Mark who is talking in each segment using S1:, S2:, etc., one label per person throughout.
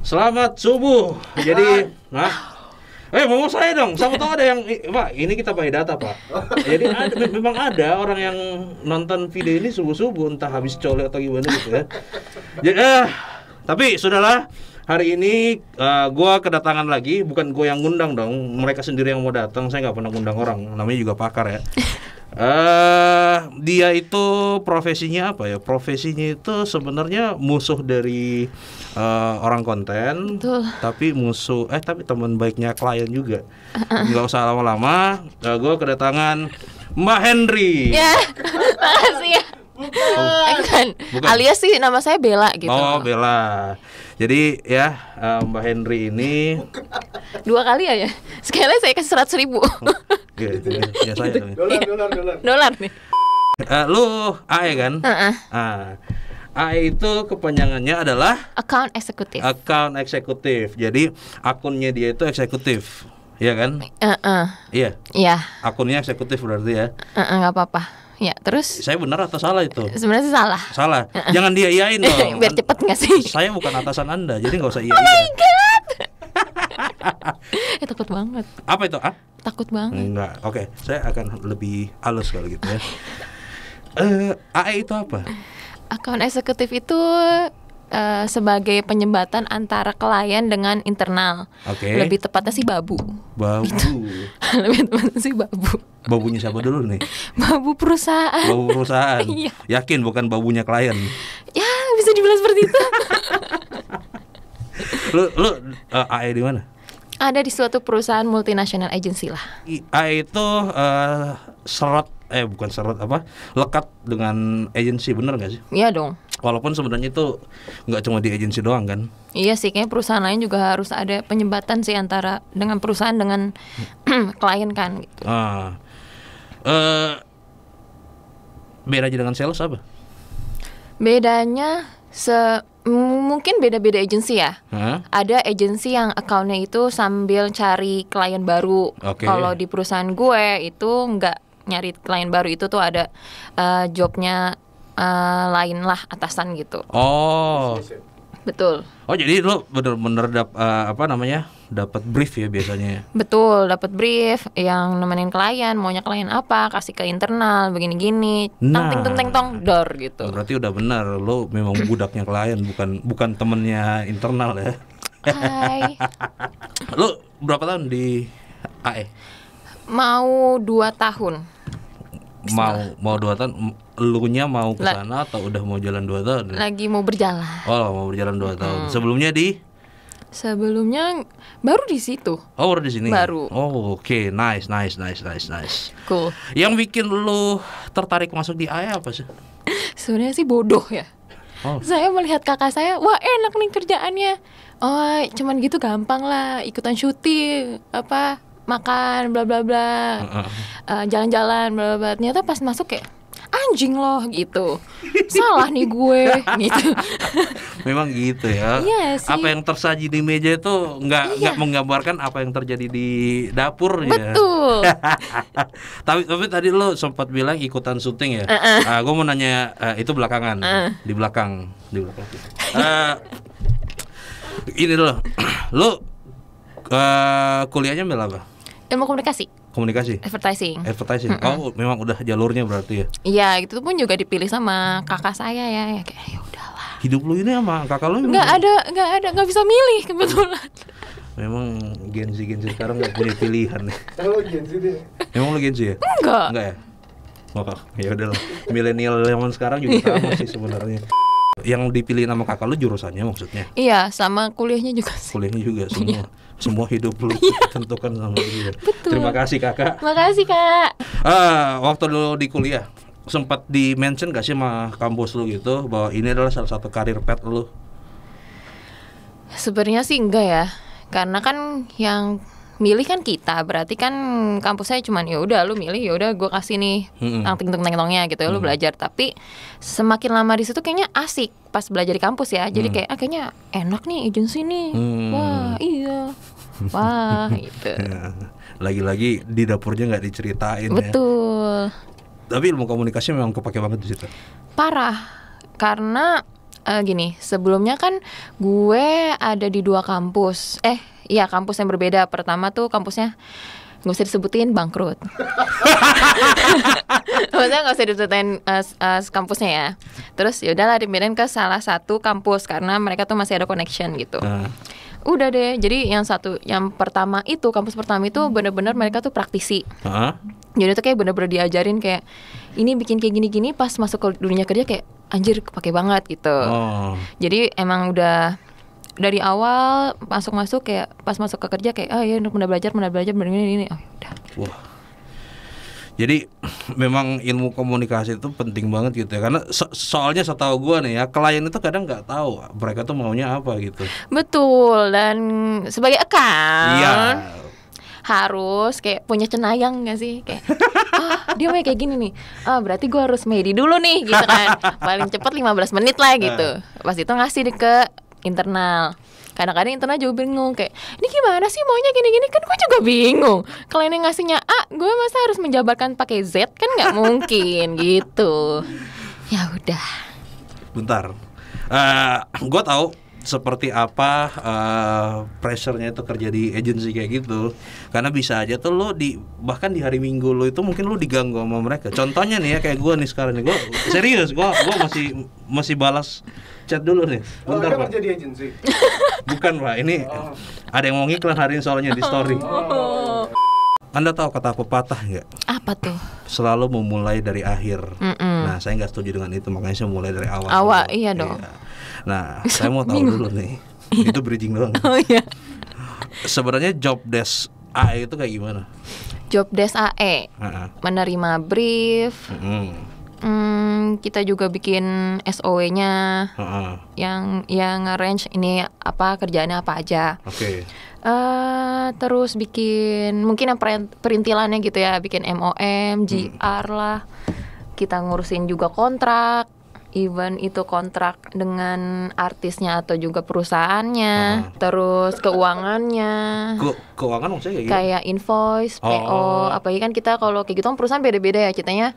S1: Selamat subuh. Jadi, mau saya dong. Sama tahu ada yang, Pak, ini kita pakai data, Pak. Jadi memang ada orang yang nonton video ini subuh-subuh, entah habis colek atau gimana gitu ya. Jadi, tapi sudahlah. Hari ini gua kedatangan lagi, bukan gua yang ngundang dong, mereka sendiri yang mau datang. Saya nggak pernah ngundang orang, namanya juga pakar ya. Dia itu profesinya apa ya? Profesinya itu sebenarnya musuh dari orang konten.
S2: Betul.
S1: Tapi tapi teman baiknya klien juga. Nggak usah lama-lama. Gua kedatangan Mbak Henry.
S2: Ya, makasih ya. Bukan. Alias sih nama saya Bella gitu.
S1: Oh, Bella. Jadi ya Mbak Henry ini
S2: 2 kali ya. Sekali saya kasih 100.000.
S1: Gitu ya saya.
S2: Dolar nih.
S1: Lu AE kan? AE itu kepanjangannya adalah
S2: Account eksekutif.
S1: Account eksekutif. Jadi akunnya dia itu eksekutif. Iya kan? Iya.
S2: Iya.
S1: Akunnya eksekutif berarti ya.
S2: Nggak apa-apa. Ya, terus
S1: Saya benar atau salah itu?
S2: sebenarnya sih salah.
S1: Salah. Jangan dia iyain dong.
S2: Biar cepet nggak sih?
S1: Saya bukan atasan Anda, jadi nggak usah iya.
S2: Oh my god. Takut banget.
S1: Apa itu?
S2: Takut banget.
S1: Enggak. Oke, saya akan lebih halus kalau gitu ya. AE itu apa?
S2: Account eksekutif itu sebagai penyembatan antara klien dengan internal.
S1: Oke.
S2: Lebih tepatnya sih babu.
S1: Babu.
S2: Lebih tepatnya sih babu.
S1: Babunya siapa dulu nih?
S2: Babu perusahaan.
S1: Babu perusahaan.
S2: Iya.
S1: Yakin bukan babunya klien?
S2: Ya, bisa dibilang seperti itu.
S1: Lu AE di mana?
S2: Ada di suatu perusahaan multinational agency lah.
S1: AE itu lekat dengan agensi, bener nggak sih?
S2: Iya dong.
S1: Walaupun sebenarnya itu nggak cuma di agensi doang kan?
S2: Iya sih, kayaknya perusahaan lain juga harus ada penyembatan sih antara dengan perusahaan dengan klien kan gitu.
S1: Bedanya dengan sales apa?
S2: Bedanya mungkin beda-beda agensi ya. Ada agensi yang account-nya itu sambil cari klien baru.
S1: Oke.
S2: Kalau di perusahaan gue itu nggak nyari klien baru, itu tuh ada jobnya lain lah, atasan gitu.
S1: Oh.
S2: Betul.
S1: Oh, jadi lo bener-bener dapat brief ya biasanya.
S2: Betul, dapat brief yang nemenin klien, maunya klien apa, kasih ke internal, begini-gini, tang dor gitu.
S1: Berarti udah benar, lo memang budaknya klien, bukan temennya internal ya.
S2: Hai.
S1: Lo berapa tahun di AE?
S2: Mau 2 tahun.
S1: Mau 2 tahun. Elunya mau ke sana atau udah mau jalan 2 tahun?
S2: Lagi mau berjalan.
S1: Oh, mau berjalan 2 tahun. Sebelumnya
S2: baru di situ.
S1: Oh, baru di sini.
S2: Baru.
S1: Oh, oke. Nice.
S2: Cool.
S1: Yang bikin lu tertarik masuk di AE apa sih?
S2: Sebenarnya sih bodoh ya.
S1: Oh.
S2: Saya melihat kakak saya, wah enak nih kerjaannya. Oh, cuman gitu gampang lah, ikutan syuting, makan, bla bla bla, jalan-jalan, bla bla bla. Ternyata pas masuk kayak anjing loh gitu. Salah nih gue gitu.
S1: Memang gitu ya.
S2: Iya sih.
S1: Apa yang tersaji di meja itu nggak menggambarkan apa yang terjadi di dapurnya.
S2: Betul.
S1: Tapi tadi lo sempat bilang ikutan syuting ya. Gue mau nanya, itu belakangan. Di belakang. Ini loh. Lo kuliahnya ambil apa?
S2: Ilmu komunikasi. Advertising.
S1: Oh, memang udah jalurnya berarti ya.
S2: Iya, itu pun juga dipilih sama kakak saya ya. Kayak ya udahlah.
S1: Hidup lu ini sama kakak lu
S2: nggak bisa milih kebetulan.
S1: Memang Gen Z sekarang nggak punya pilihan nih.
S3: Kalau Gen Z deh.
S1: Emang lu Gen Z ya?
S2: Enggak
S1: ya? Ya udahlah. Milenial zaman sekarang juga sama sih sebenarnya. Yang dipilih nama kakak lu jurusannya maksudnya?
S2: Iya, sama kuliahnya juga sih.
S1: Kuliahnya juga semua. Semua hidup lu tentukan sama dia.
S2: Betul.
S1: Terima kasih kakak.
S2: Makasih kak.
S1: Waktu lu di kuliah sempat di mention gak sih sama kampus lu gitu bahwa ini adalah salah satu karir path lu?
S2: Sebenarnya sih enggak ya, karena kan yang milih kan kita, berarti kan kampus saya cuman ya udah lu milih, ya udah gue kasih nih teng-tengnya gitu ya, lu belajar. Tapi semakin lama di situ kayaknya asik pas belajar di kampus ya, jadi kayak kayaknya enak nih agensi nih. Wah iya, wah gitu.
S1: Lagi-lagi di dapurnya nggak diceritain.
S2: Betul.
S1: Tapi ilmu komunikasi memang kepake banget di situ.
S2: Parah, karena gini, sebelumnya kan gue ada di 2 kampus. Iya, kampus yang berbeda. Pertama tuh kampusnya nggak usah disebutin, bangkrut. Maksudnya nggak usah disebutin kampusnya ya. Terus ya udahlah dipindahin ke salah satu kampus karena mereka tuh masih ada connection gitu. Udah deh. Jadi yang pertama itu, kampus pertama itu benar-benar mereka tuh praktisi. Jadi tuh kayak benar-benar diajarin kayak ini bikin kayak gini-gini, pas masuk ke dunia kerja kayak anjir kepake banget gitu. Jadi emang udah dari awal masuk kayak pas masuk ke kerja kayak ya udah belajar begini. Oh udah.
S1: Wah. Jadi memang ilmu komunikasi itu penting banget gitu ya. Karena soalnya setahu gue nih ya, klien itu kadang nggak tahu mereka tuh maunya apa gitu.
S2: Betul, dan sebagai account
S1: Iya,
S2: harus kayak punya cenayang gak sih? Kayak dia mau kayak gini nih, berarti gue harus medi dulu nih gitu kan. Paling cepat 15 menit lah gitu. Pas itu ngasih ke internal. Kadang-kadang internal juga bingung kayak ini gimana sih maunya gini-gini, kan gue juga bingung. Kalau ini ngasihnya A, gue masa harus menjabarkan pakai Z, kan nggak mungkin gitu. Ya udah.
S1: bentar. Gue tahu seperti apa pressure-nya itu kerja di agency kayak gitu. Karena bisa aja tuh lo bahkan di hari Minggu lo itu mungkin lo diganggu sama mereka. Contohnya nih ya kayak gue nih sekarang nih, gue serius, gue masih balas chat dulu nih. Bentar Pak.
S3: Kerja di agency.
S1: Bukan Pak, ini ada yang mau ngiklan hari ini soalnya di story. Anda tahu kata pepatah nggak?
S2: Apa tuh?
S1: Selalu memulai dari akhir. Nah, saya nggak setuju dengan itu, makanya saya mulai dari awal.
S2: Awal, iya dong.
S1: Iya. Nah, saya mau tahu dulu nih. Itu bridging doang.
S2: Oh iya.
S1: Sebenarnya job desk AE itu kayak gimana?
S2: Job desk AE, menerima brief. Kita juga bikin SOW-nya, yang arrange ini apa kerjaannya apa aja.
S1: Oke.
S2: Terus bikin mungkin yang perintilannya gitu ya, bikin MOM, GR lah. Kita ngurusin juga kontrak, even itu kontrak dengan artisnya atau juga perusahaannya. Terus keuangannya.
S1: Keuangan maksudnya kayak
S2: kayak invoice, PO, apalagi kan kita kalau kayak gitu perusahaan beda-beda ya ceritanya.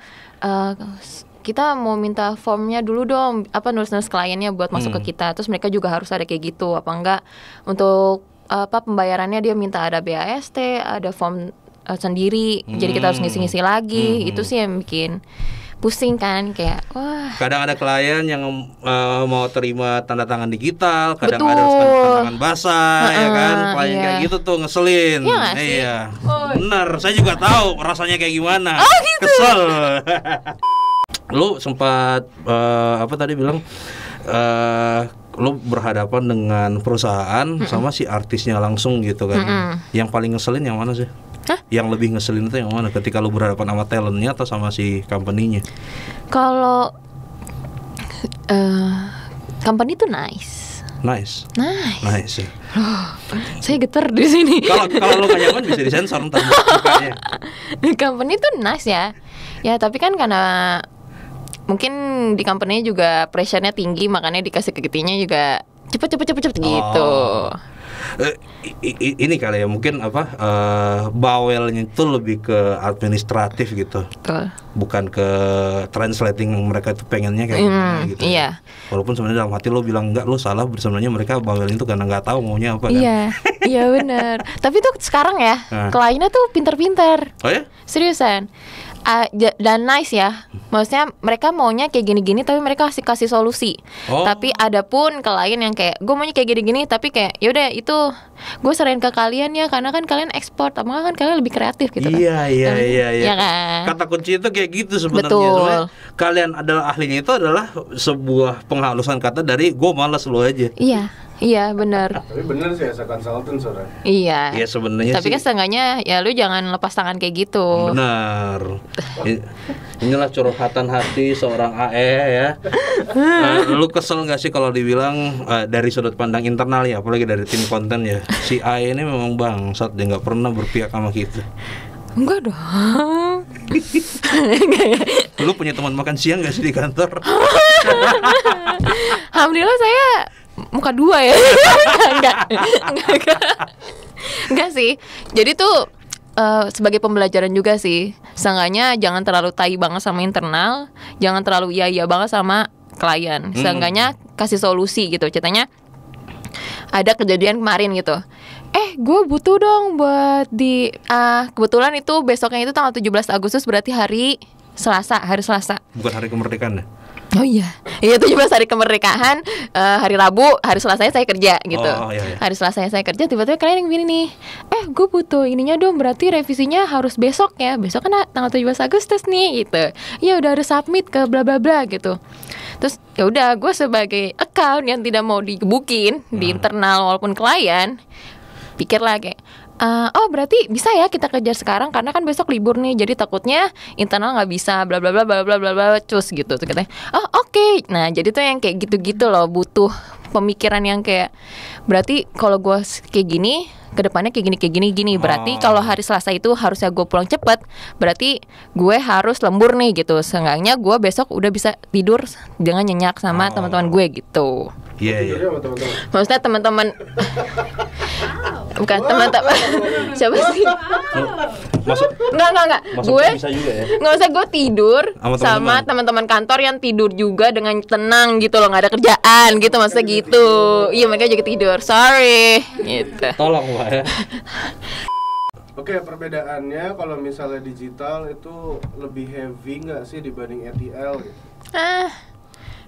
S2: Kita mau minta formnya dulu dong, nulis kliennya buat masuk ke kita. Terus mereka juga harus ada kayak gitu, apa enggak untuk pembayarannya dia minta ada BAST, ada form sendiri. Jadi kita harus ngisi-ngisi lagi. Itu sih yang bikin pusing kan, kayak wah.
S1: Kadang ada klien yang mau terima tanda tangan digital, kadang
S2: Betul.
S1: ada tanda tangan basah, ya kan? Klien
S2: iya.
S1: kayak gitu tuh ngeselin.
S2: Iya nggak sih?
S1: Iya. Bener, saya juga tahu rasanya kayak gimana.
S2: Gitu.
S1: Kesel. Lu sempat apa tadi bilang lu berhadapan dengan perusahaan sama si artisnya langsung gitu kan. Yang paling ngeselin yang mana sih? Yang lebih ngeselin itu yang mana? Ketika lu berhadapan sama talentnya atau sama si company-nya?
S2: Kalau company itu nice.
S1: Nice. Ya.
S2: Saya getar di sini.
S1: Kalau lu gak nyaman bisa disensor ntar mukanya.
S2: Company itu nice ya. Ya tapi kan karena mungkin di company juga pressure-nya tinggi, makanya dikasih kegitinya juga cepet gitu.
S1: Ini kali ya mungkin bawelnya itu lebih ke administratif gitu.
S2: Betul.
S1: Bukan ke translating mereka itu pengennya kayak gimana gitu.
S2: Iya.
S1: Walaupun sebenarnya dalam hati lo bilang enggak, lo salah, sebenarnya mereka bawel itu karena nggak tahu maunya apa kan.
S2: Iya benar. Tapi tuh sekarang ya kliennya tuh pinter-pinter.
S1: Oh ya?
S2: Seriusan. Dan nice ya. Maksudnya mereka maunya kayak gini-gini tapi mereka kasih solusi. Tapi ada pun klien yang kayak gue maunya kayak gini-gini tapi kayak ya udah itu gue serahin ke kalian ya, karena kan kalian ekspor, apa kan kalian lebih kreatif gitu kan.
S1: Iya
S2: kan?
S1: Kata kunci itu kayak gitu sebenarnya.
S2: Betul.
S1: Sebenarnya kalian adalah ahlinya, itu adalah sebuah penghalusan kata dari gue malas lo aja.
S2: Iya benar.
S3: Tapi bener sih as a consultant Sora.
S2: Iya.
S1: Iya sebenarnya.
S2: Tapi kan setengahnya ya lu jangan lepas tangan kayak gitu.
S1: Benar. Inilah curhatan hati seorang AE ya. Lu kesel nggak sih kalau dibilang dari sudut pandang internal ya, apalagi dari tim konten ya, si AE ini memang bangsat, dia nggak pernah berpihak sama kita.
S2: Enggak dong.
S1: Lu punya teman makan siang nggak sih di kantor?
S2: Alhamdulillah saya muka dua ya. Enggak sih. Jadi tuh sebagai pembelajaran juga sih. Seenggaknya jangan terlalu tai banget sama internal, jangan terlalu iya banget sama klien. Seenggaknya kasih solusi gitu. Ceritanya ada kejadian kemarin gitu. Gue butuh dong buat kebetulan itu besoknya itu tanggal 17 Agustus berarti hari Selasa.
S1: Bukan hari kemerdekaan ya?
S2: Oh iya 17 hari kemerdekaan, hari Rabu, hari Selasanya saya kerja gitu.
S1: Iya.
S2: Hari Selasanya saya kerja, tiba-tiba kalian yang gini nih, gue butuh ininya dong, berarti revisinya harus besok ya. Besok kan tanggal 17 Agustus nih gitu. Ya udah harus submit ke bla bla bla gitu. Terus ya udah, gue sebagai account yang tidak mau digebukin di internal walaupun klien, pikirlah kayak berarti bisa ya kita kejar sekarang karena kan besok libur nih, jadi takutnya internal nggak bisa bla bla bla bla bla bla bla cus gitu tuh katanya. Oke. Nah jadi tuh yang kayak gitu-gitu loh, butuh pemikiran yang kayak berarti kalau gue kayak gini kedepannya kayak gini. Berarti kalau hari Selasa itu harusnya gue pulang cepet, berarti gue harus lembur nih gitu. Seenggaknya gue besok udah bisa tidur dengan nyenyak sama teman-teman gue gitu.
S1: Iya.
S2: Maksudnya teman-teman bukan teman-teman siapa sih? Enggak. Gue
S1: bisa juga ya.
S2: nggak usah gue tidur sama
S1: teman-teman.
S2: teman-teman kantor yang tidur juga dengan tenang gitu loh, nggak ada kerjaan gitu, maksudnya gitu. Iya mereka juga tidur. Sorry. Gitu.
S1: Tolong Pak ya.
S3: Oke, perbedaannya kalau misalnya digital itu lebih heavy nggak sih dibanding ETL gitu?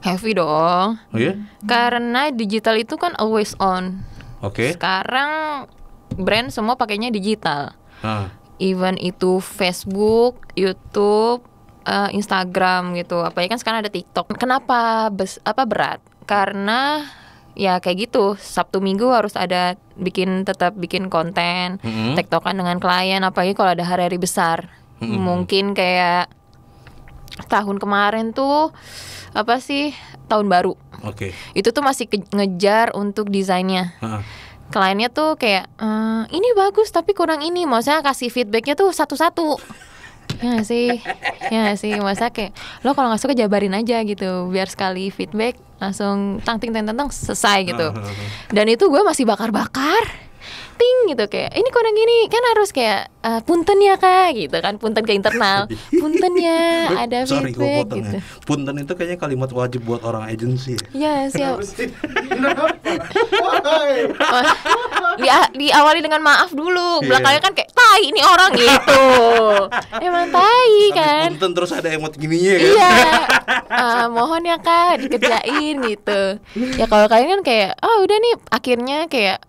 S2: Heavy dong.
S1: Oh iya?
S2: Karena digital itu kan always on.
S1: Oke.
S2: Sekarang brand semua pakainya digital. Even itu Facebook, YouTube, Instagram gitu. Apalagi kan sekarang ada TikTok. Kenapa berat? Karena ya kayak gitu, Sabtu Minggu harus ada tetap bikin konten, TikTokan dengan klien, apalagi kalau ada hari-hari besar. Mungkin kayak tahun kemarin tuh tahun baru.
S1: Oke.
S2: Itu tuh masih ngejar untuk desainnya. Kliennya tuh kayak ini bagus tapi kurang ini, maksudnya kasih feedbacknya tuh satu-satu. Ya sih, masa kayak lo kalau nggak suka jabarin aja gitu, biar sekali feedback langsung tang selesai gitu. Dan itu gue masih bakar-bakar ting gitu, kayak ini kurang gini kan, harus kayak punten ya kak gitu kan, punten ke internal, punten ya ada feedback gitu.
S1: Punten itu kayaknya kalimat wajib buat orang agensi.
S2: Ya siap. Diawali dengan maaf dulu, belakangnya kan kayak tai ini orang gitu. Emang tai kan.
S1: Punten terus ada emot gininya kan.
S2: Iya. Mohon ya kak dikerjain gitu. Ya kalau kalian kan kayak udah nih, akhirnya kayak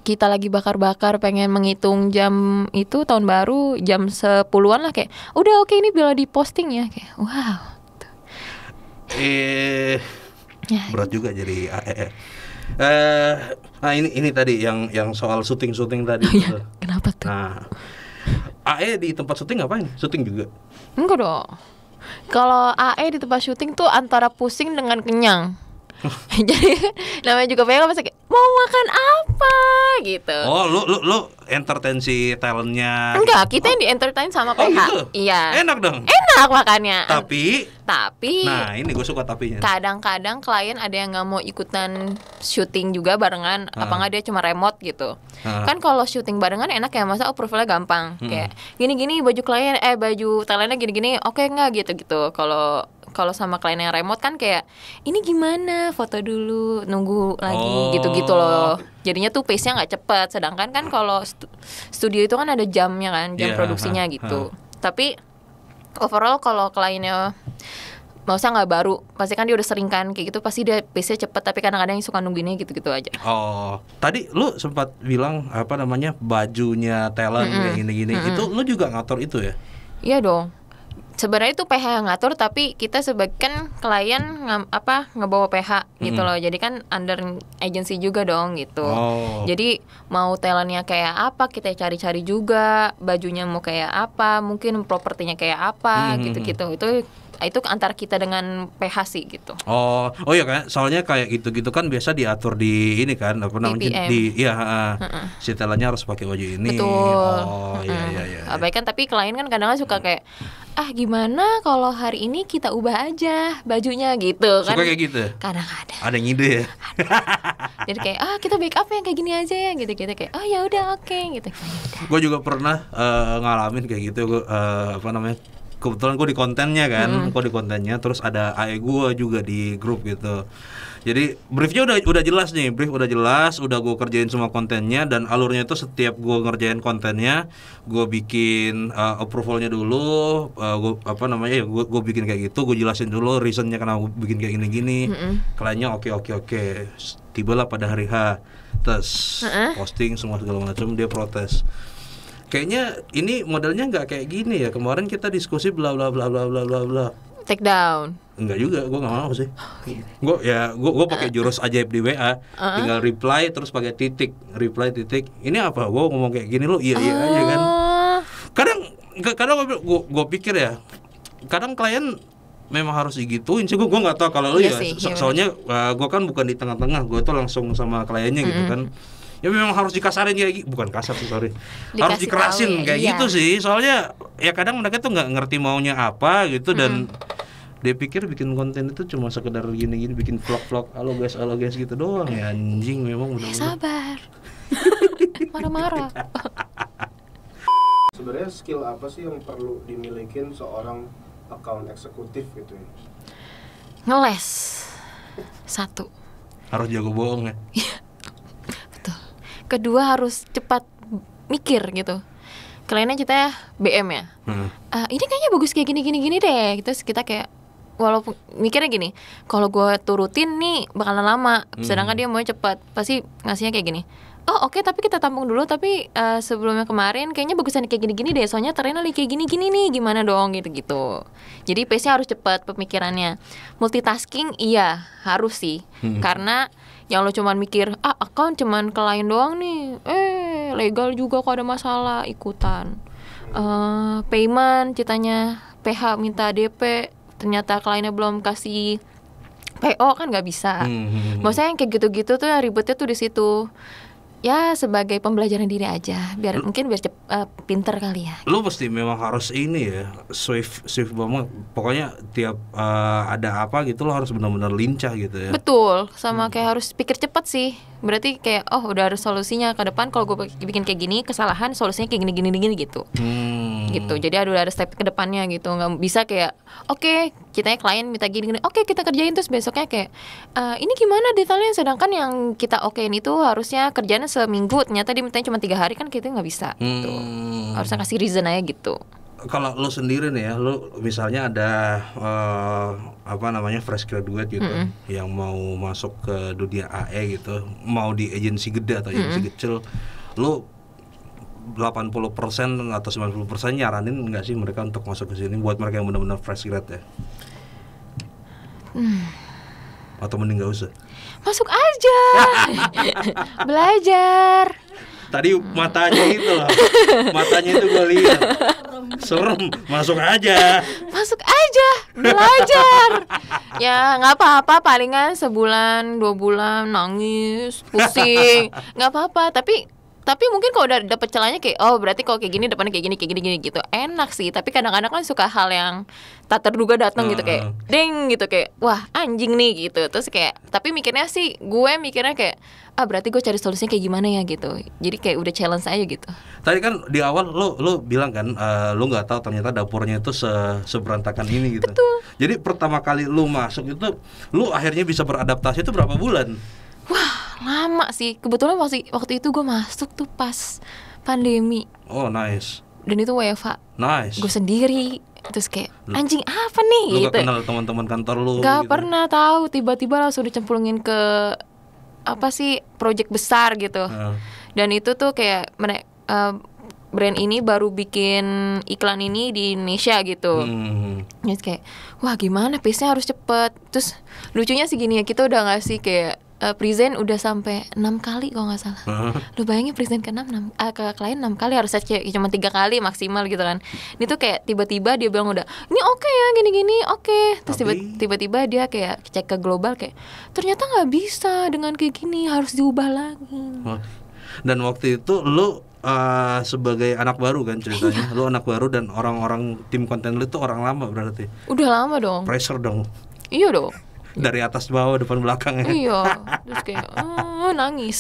S2: kita lagi bakar-bakar pengen menghitung jam itu tahun baru jam 10-an lah, kayak udah oke ini bila diposting ya, kayak wow.
S1: Berat juga jadi AE. Ini tadi yang soal syuting tadi.
S2: Ya, kenapa tuh?
S1: Nah, AE di tempat syuting ngapain? Syuting juga?
S2: Enggak dong. Kalau AE di tempat syuting tuh antara pusing dengan kenyang. Jadi namanya juga pengen kayak mau makan apa gitu.
S1: Oh, lu entertain si talentnya.
S2: Enggak, kita yang di entertain sama PH.
S1: Gitu?
S2: Iya.
S1: Enak dong.
S2: Enak makannya.
S1: Tapi
S2: nah
S1: ini gue suka tapinya.
S2: Kadang-kadang klien ada yang nggak mau ikutan syuting juga barengan, apa nggak dia cuma remote gitu. Kan kalau syuting barengan enak ya, masa approval-nya gampang. Kayak gini-gini baju klien, baju talentnya gini-gini, oke nggak gitu. Kalau sama klien yang remote kan kayak ini gimana, foto dulu, nunggu lagi gitu-gitu loh. Jadinya tuh pace-nya nggak cepet. Sedangkan kan kalau studio itu kan ada jamnya kan, jam produksinya gitu. Tapi overall kalau kliennya mau nggak baru, pasti kan dia udah sering kan kayak gitu, pasti dia pace-nya cepet. Tapi kadang-kadang yang suka nungguinnya gitu-gitu aja.
S1: Tadi lu sempat bilang bajunya talent kayak gini-gini. Itu lu juga ngatur itu ya?
S2: Iya dong. Sebenarnya itu PH yang ngatur, tapi kita sebagai kan klien ngebawa PH gitu loh. Jadi kan under agency juga dong gitu. Jadi mau talentnya kayak apa kita cari-cari juga, bajunya mau kayak apa, mungkin propertinya kayak apa gitu-gitu. Itu antara kita dengan PH sih gitu. Oh
S1: iya kan, soalnya kayak gitu-gitu kan biasa diatur di ini kan si talentnya harus pakai baju ini.
S2: Betul.
S1: Iya.
S2: Apalagi kan tapi klien kan kadang-kadang suka kayak gimana kalau hari ini kita ubah aja bajunya gitu kan.
S1: Suka kayak gitu?
S2: Kadang-kadang.
S1: Ada yang ide ya?
S2: Jadi kayak kita backup yang kayak gini aja ya gitu-gitu, kayak ya udah oke gitu.
S1: Gue juga pernah ngalamin kayak gitu, kebetulan gue di kontennya kan, gue di kontennya, terus ada AE gue juga di grup gitu. Jadi briefnya udah jelas nih, udah gue kerjain semua kontennya, dan alurnya itu setiap gue ngerjain kontennya, gue bikin approvalnya dulu, gue bikin kayak gitu, gue jelasin dulu reasonnya kenapa gue bikin kayak gini-gini, kliennya oke. Tibalah pada hari H, tes posting semua segala macam, dia protes. Kayaknya ini modelnya nggak kayak gini ya. Kemarin kita diskusi bla bla bla bla bla bla bla.
S2: Take down.
S1: Enggak juga, gue nggak mau sih. Gue pakai jurus ajaib di WA, tinggal reply terus pakai titik, reply titik. Ini apa? Gue ngomong kayak gini lo iya aja kan. Kadang gue pikir ya, kadang klien memang harus digituin sih. Gue nggak tahu kalau lo ya. Soalnya gue kan bukan di tengah-tengah, gue tuh langsung sama kliennya gitu kan. Ya memang harus dikasarin kayak gitu, bukan kasar sih sorry, harus dikerasin kayak gitu sih. Soalnya ya kadang mereka tuh nggak ngerti maunya apa gitu, dan dia pikir bikin konten itu cuma sekedar gini-gini, bikin vlog halo guys gitu doang. Ya anjing memang udah
S2: sabar. Marah-marah.
S3: Sebenarnya skill apa sih yang perlu dimilikin seorang account eksekutif gitu ya?
S2: Ngeles. 1.
S1: Harus jago bohong ya.
S2: Kedua harus cepat mikir gitu. Kliennya kita BM ya. Ini kayaknya bagus kayak gini deh. Terus kita kayak walaupun mikirnya gini, kalau gue turutin nih bakalan lama. Sedangkan dia mau cepat, pasti ngasihnya kayak gini. Oh oke, tapi kita tampung dulu. Tapi sebelumnya kemarin kayaknya bagusan kayak gini deh. Soalnya trennya lagi kayak gini nih, gimana dong gitu. Jadi pace-nya harus cepat pemikirannya. Multitasking iya harus sih. Karena yang lo cuman mikir account cuman klien doang nih, legal juga kok ada masalah ikutan. Payment ceritanya PH minta DP, ternyata kliennya belum kasih PO kan nggak bisa. Maksudnya yang kayak gitu-gitu tuh yang ribetnya tuh di situ. Ya sebagai pembelajaran diri aja, biar pinter kali ya.
S1: Lu mesti memang harus ini ya, swift banget. Pokoknya tiap ada apa gitu lo harus benar-benar lincah gitu ya. Betul,
S2: sama kayak harus pikir cepat sih. Berarti kayak udah ada solusinya ke depan. Kalau gue bikin kayak gini, kesalahan solusinya kayak gini gitu. Gitu. Jadi ada step ke depannya gitu. Nggak bisa kayak oke, kitanya klien minta gini, oke kita kerjain, terus besoknya kayak ini gimana detailnya, sedangkan yang kita okein itu harusnya kerjanya seminggu, ternyata dia mintanya cuma 3 hari, kan kita nggak bisa gitu. Harusnya kasih reason aja gitu.
S1: Kalau lo sendiri nih ya, lo misalnya ada fresh graduate gitu, yang mau masuk ke dunia AE gitu, mau di agensi gede atau agensi kecil, lo 80% atau 90% nyaranin nggak sih mereka untuk masuk ke sini buat mereka yang benar-benar fresh grad ya? Atau mending nggak usah?
S2: Masuk aja, belajar.
S1: Tadi matanya itu loh, matanya itu gue lihat serem. Masuk aja,
S2: belajar. Ya nggak apa-apa, palingan sebulan 2 bulan nangis, pusing, nggak apa-apa. Tapi mungkin kalau udah dapet celahnya kayak berarti kalau kayak gini depannya kayak gini gitu, enak sih. Tapi kadang-kadang kan suka hal yang tak terduga datang gitu, kayak ding gitu, kayak wah anjing nih gitu. Terus kayak tapi gue mikirnya kayak berarti gue cari solusinya kayak gimana ya gitu. Jadi kayak udah challenge aja gitu.
S1: Tadi kan di awal lo bilang kan lo nggak tahu ternyata dapurnya itu seberantakan ini gitu.
S2: Betul.
S1: Jadi pertama kali lo masuk itu lo akhirnya bisa beradaptasi itu berapa bulan?
S2: Wah lama sih. Kebetulan waktu itu gue masuk tuh pas pandemi.
S1: Oh nice.
S2: Dan itu WFH.
S1: Nice.
S2: Gue sendiri. Terus kayak anjing apa nih
S1: lu
S2: gitu.
S1: Gak kenal teman-teman kantor lu?
S2: Gak
S1: gitu.
S2: pernah tahu. Tiba-tiba langsung dicemplungin ke project besar gitu. Dan itu tuh kayak brand ini baru bikin iklan ini di Indonesia gitu. Terus kayak wah gimana, pace-nya harus cepet. Terus lucunya sih gini ya, kita udah ngasih kayak present udah sampai 6 kali kalau nggak salah. Lu bayangin present ke klien 6 kali, harusnya cuma 3 kali maksimal gitu kan. Ini tuh kayak tiba-tiba dia bilang udah ini oke ya gini-gini oke. Terus tiba-tiba dia kayak cek ke global kayak ternyata nggak bisa dengan kayak gini, harus diubah lagi.
S1: Dan waktu itu lu sebagai anak baru kan ceritanya. Lu anak baru dan orang-orang tim konten lu tuh orang lama berarti.
S2: Udah lama dong.
S1: Pressure dong.
S2: Iya dong.
S1: Dari atas bawah depan belakang ya.
S2: Iya, terus kayak nangis.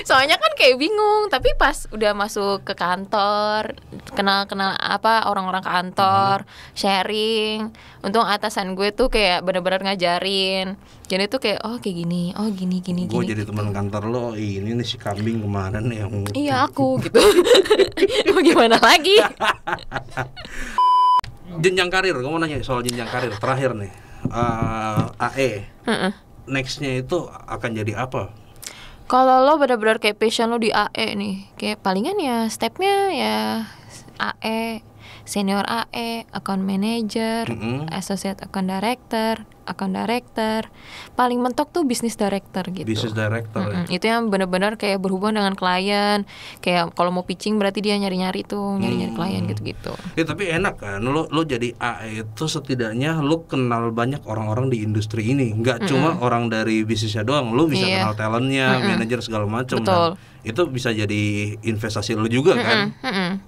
S2: Soalnya kan kayak bingung, tapi pas udah masuk ke kantor, kenal apa orang-orang kantor, sharing. Untung atasan gue tuh kayak benar-benar ngajarin. Jadi tuh kayak kayak gini, gini.
S1: Gue jadi teman kantor lo, ini nih si kambing kemarin yang
S2: iya aku gitu. Mau gimana lagi?
S1: Jenjang karir, gue mau nanya soal jenjang karir terakhir nih. AE nextnya itu akan jadi apa?
S2: Kalau lo benar-benar kayak passion lo di AE nih, kayak palingan ya stepnya ya AE, senior AE, account manager, associate account director, paling mentok tuh business director gitu.
S1: Business director ya?
S2: Itu yang benar-benar kayak berhubungan dengan klien, kayak kalau mau pitching berarti dia nyari-nyari klien gitu-gitu.
S1: Ya tapi enak kan, lo jadi AE itu setidaknya lo kenal banyak orang-orang di industri ini, nggak cuma orang dari bisnisnya doang, lo bisa kenal talentnya, manajer segala macam.
S2: Betul.
S1: Itu bisa jadi investasi lo juga kan?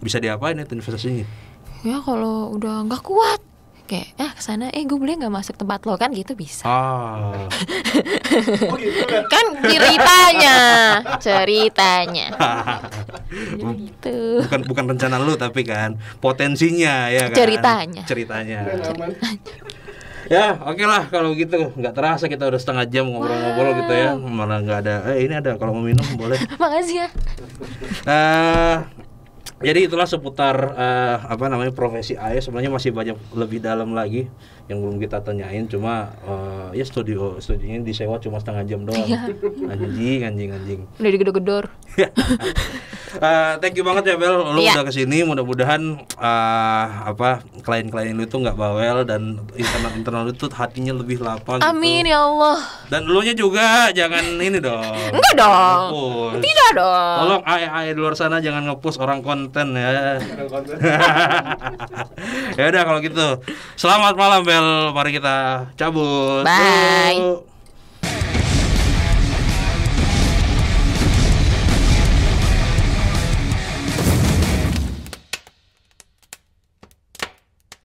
S1: Bisa diapain itu investasinya?
S2: Ya kalau udah nggak kuat, kayak kesana, gue boleh nggak masuk tempat lo kan gitu bisa.
S3: Gitu
S2: Kan ceritanya. Gitu.
S1: Bukan rencana lu tapi kan potensinya ya kan. Ceritanya. Ya oke lah kalau gitu, nggak terasa kita udah setengah jam ngobrol-ngobrol gitu ya, malah nggak ada. Ini ada kalau mau minum boleh.
S2: Makasih ya.
S1: Jadi itulah seputar profesi AE. Sebenarnya masih banyak lebih dalam lagi yang belum kita tanyain, cuma ya studionya disewa cuma setengah jam doang. Anjing.
S2: Udah digedor-gedor.
S1: Thank you banget ya Bel, lu udah kesini. Mudah-mudahan klien-klien lu itu nggak bawel dan internal lu itu hatinya lebih lapang.
S2: Amin
S1: gitu.
S2: ya Allah.
S1: Dan lu nya juga jangan ini dong.
S2: Enggak dong. Tidak dong.
S1: Tolong AE di luar sana jangan nge-push orang konten ya. Ya udah kalau gitu. Selamat malam Bel, mari kita cabut.
S2: Bye.